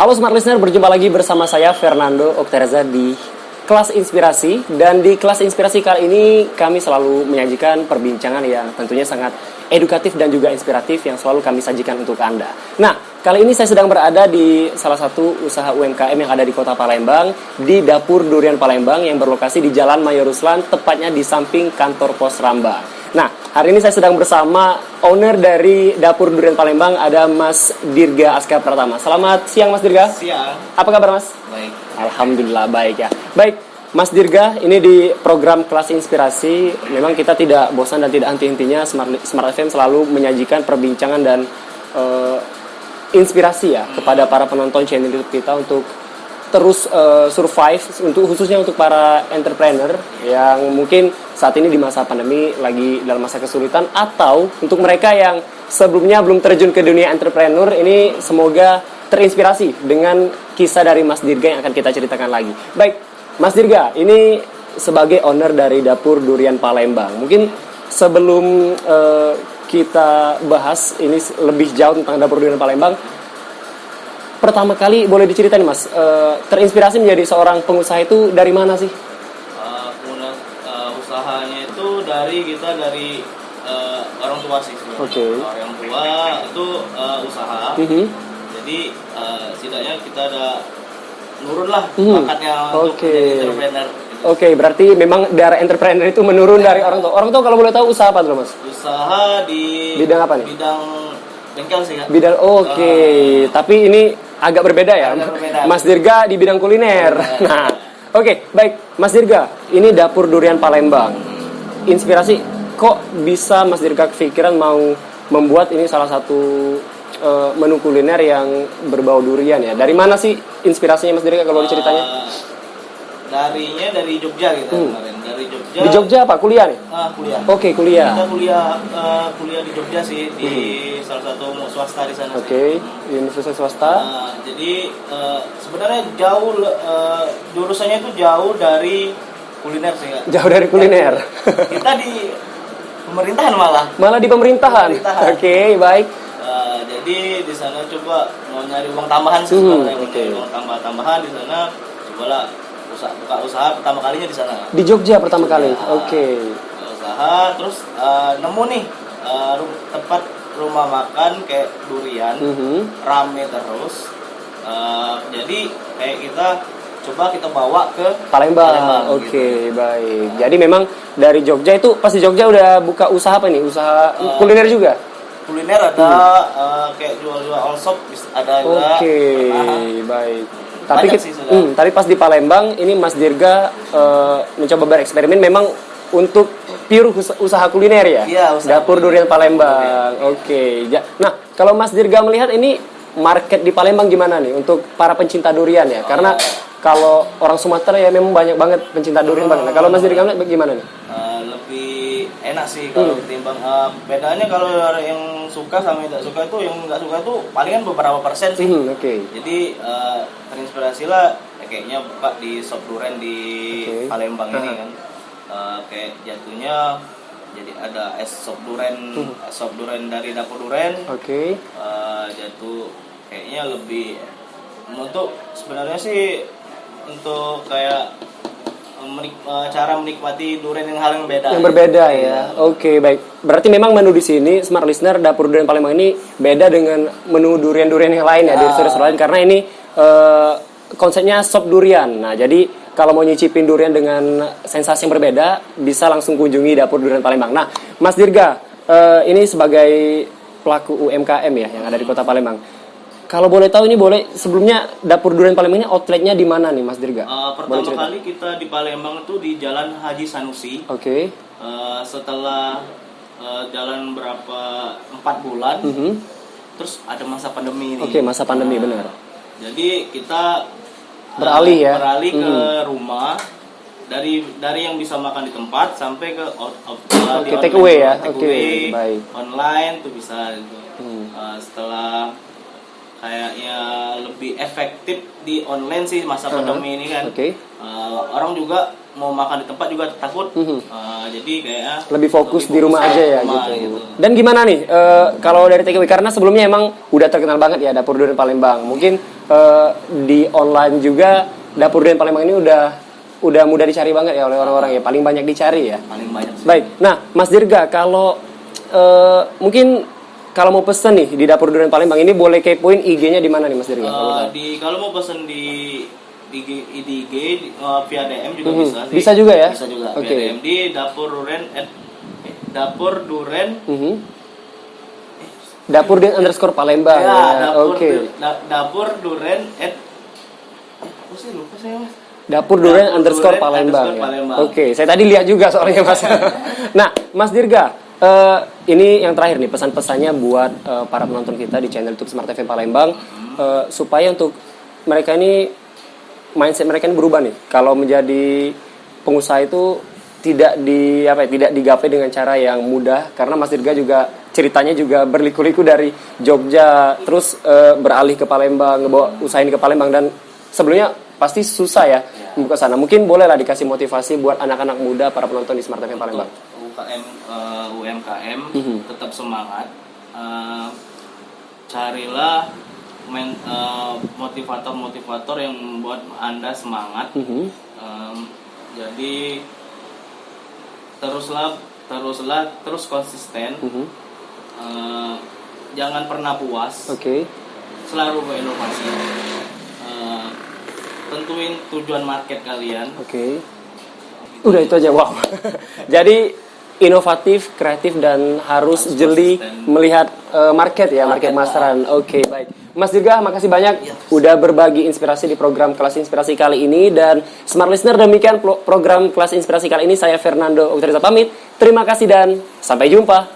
Halo Smart Listener, berjumpa lagi bersama saya Fernando Oktereza di Kelas Inspirasi. Dan di Kelas Inspirasi kali ini kami selalu menyajikan perbincangan yang tentunya sangat edukatif dan juga inspiratif yang selalu kami sajikan untuk Anda. Nah, kali ini saya sedang berada di salah satu usaha UMKM yang ada di Kota Palembang, di Dapur Durian Palembang yang berlokasi di Jalan Mayor Ruslan, tepatnya di samping kantor pos Rambang. Nah, hari ini saya sedang bersama owner dari Dapur Durian Palembang, ada Mas Dirga Aska Pratama. Selamat siang Mas Dirga. Siang. Apa kabar Mas? Baik. Alhamdulillah baik ya. Baik, Mas Dirga, ini di program Kelas Inspirasi memang kita tidak bosan dan tidak henti-hentinya. Smart FM selalu menyajikan perbincangan dan inspirasi ya kepada para penonton channel YouTube kita untuk terus survive, khususnya untuk para entrepreneur yang mungkin saat ini di masa pandemi lagi dalam masa kesulitan, atau untuk mereka yang sebelumnya belum terjun ke dunia entrepreneur. Ini semoga terinspirasi dengan kisah dari Mas Dirga yang akan kita ceritakan lagi. Baik, Mas Dirga, ini sebagai owner dari Dapur Durian Palembang, mungkin sebelum kita bahas ini lebih jauh tentang Dapur Durian Palembang, pertama kali boleh diceritain Mas, terinspirasi menjadi seorang pengusaha itu dari mana sih? Usahanya itu dari orang tua sih sebenarnya. Okay. Orang tua itu usaha. Jadi setidaknya kita ada nurun lah bakatnya untuk menjadi entrepreneur. Oke, berarti memang darah entrepreneur itu menurun dari orang tua. Orang tua kalau boleh tahu usaha apa dulu Mas? Usaha di bidang apa nih? Bidang bengkel sih kan. Bidang tapi ini agak berbeda ya. Agak berbeda. Mas Dirga di bidang kuliner. Nah, oke, baik. Mas Dirga, ini Dapur Durian Palembang. Inspirasi kok bisa Mas Dirga kepikiran mau membuat ini salah satu menu kuliner yang berbau durian ya? Dari mana sih inspirasinya Mas Dirga kalau diceritanya? Dari Jogja gitu kemarin. Dari Jogja. Di Jogja apa? Kuliah nih? Kuliah. Oke, kuliah. Kita kuliah di Jogja sih, di salah satu swasta di sana. Oke, di universitas swasta. Jadi sebenarnya jauh jurusannya itu jauh dari kuliner sih Kak. Jauh dari kuliner. Kita di pemerintahan malah. Malah di pemerintahan. Oke, baik. Jadi di sana coba mau nyari uang tambahan sih sebenarnya. Uang tambahan di sana, cobalah buka usaha pertama kalinya di sana. Di Jogja pertama kali. Oke. Usaha terus nemu nih tempat rumah makan kayak durian, rame terus. Jadi kayak kita bawa ke Palembang. Oke, baik. Jadi memang dari Jogja itu pas di Jogja udah buka usaha apa nih? Usaha kuliner juga? Kuliner ada kayak jual-jual all shop ada juga. Oke, baik. Tapi pas di Palembang ini Mas Dirga mencoba bereksperimen memang untuk pure usaha kuliner ya? Iya, Dapur Durian Palembang. Oke. Nah, kalau Mas Dirga melihat ini market di Palembang gimana nih untuk para pencinta durian ya? Karena kalau orang Sumatera ya memang banyak banget pencinta durian banget. Nah, kalau Mas Dirga melihat gimana nih? Lebih enak sih kalau ketimbang bedanya kalau yang suka sama yang tidak suka itu, yang nggak suka itu palingan beberapa persen sih. Jadi terinspirasi lah kayaknya buka di shop durian di Palembang ini kan. Kayak jatuhnya jadi ada es sop durian dari Dapur Durian. Jatuh kayaknya lebih untuk sebenarnya sih untuk kayak cara menikmati durian yang hal yang beda. Yang berbeda ya. Oke, baik. Berarti memang menu di sini Smart Listener Dapur Durian Palembang ini beda dengan menu durian-durian yang lain ya di restoran lain, karena ini konsepnya sop durian. Nah, jadi kalau mau nyicipin durian dengan sensasi yang berbeda, bisa langsung kunjungi Dapur Durian Palembang. Nah, Mas Dirga, ini sebagai pelaku UMKM ya yang ada di Kota Palembang. Kalau boleh tahu ini sebelumnya Dapur Durian Palembang ini outletnya di mana nih Mas Dirga? Pertama kali kita di Palembang itu di Jalan Haji Sanusi. Oke. Setelah jalan berapa 4 bulan, terus ada masa pandemi ini. Oke, masa pandemi benar. Jadi kita beralih ke rumah, dari yang bisa makan di tempat sampai ke take away ya. Oke, baik. Online tuh bisa gitu. Setelah kayaknya lebih efektif di online sih masa pandemi ini kan. Orang juga mau makan di tempat juga takut. Jadi kayaknya lebih fokus di rumah aja ya rumah, gitu. Dan gimana nih kalau dari TKW, karena sebelumnya emang udah terkenal banget ya Dapur Durian Palembang. Mungkin di online juga Dapur Durian Palembang ini udah mudah dicari banget ya oleh orang-orang ya, paling banyak dicari ya. Paling banyak sih. Baik. Nah, Mas Dirga, kalau mungkin kalau mau pesen nih di Dapur Durian Palembang ini boleh kepoin IG-nya di mana nih Mas Dirga? Kalau mau pesen di IG via DM juga bisa sih. Bisa juga ya? Bisa juga. Oke. Via DM di Dapur Duren Dapur Durian _ Palembang. Ya, Oke. Dapur Duren apa sih, lupa saya Mas. Dapur Durian _ Palembang. Ya. Oke, saya tadi lihat juga soalnya Mas. Nah, Mas Dirga, ini yang terakhir nih pesan-pesannya buat para penonton kita di channel YouTube Smart FM Palembang supaya untuk mereka ini mindset mereka ini berubah nih. Kalau menjadi pengusaha itu tidak digapai dengan cara yang mudah, karena Mas Dirga juga ceritanya juga berliku-liku dari Jogja terus beralih ke Palembang, ngebawa usaha ini ke Palembang, dan sebelumnya pasti susah ya membuka sana. Mungkin bolehlah dikasih motivasi buat anak-anak muda para penonton di Smart FM Palembang. UMKM tetap semangat, carilah motivator yang membuat Anda semangat. Jadi terus konsisten. Jangan pernah puas. Selalu berinovasi. Tentuin tujuan market kalian. Udah itu aja, wow. Jadi inovatif, kreatif, dan harus jeli melihat market masaran. Baik. Mas Dirga, makasih banyak udah berbagi inspirasi di program Kelas Inspirasi kali ini. Dan Smart Listener, demikian program Kelas Inspirasi kali ini. Saya Fernando Oktoriza pamit. Terima kasih dan sampai jumpa.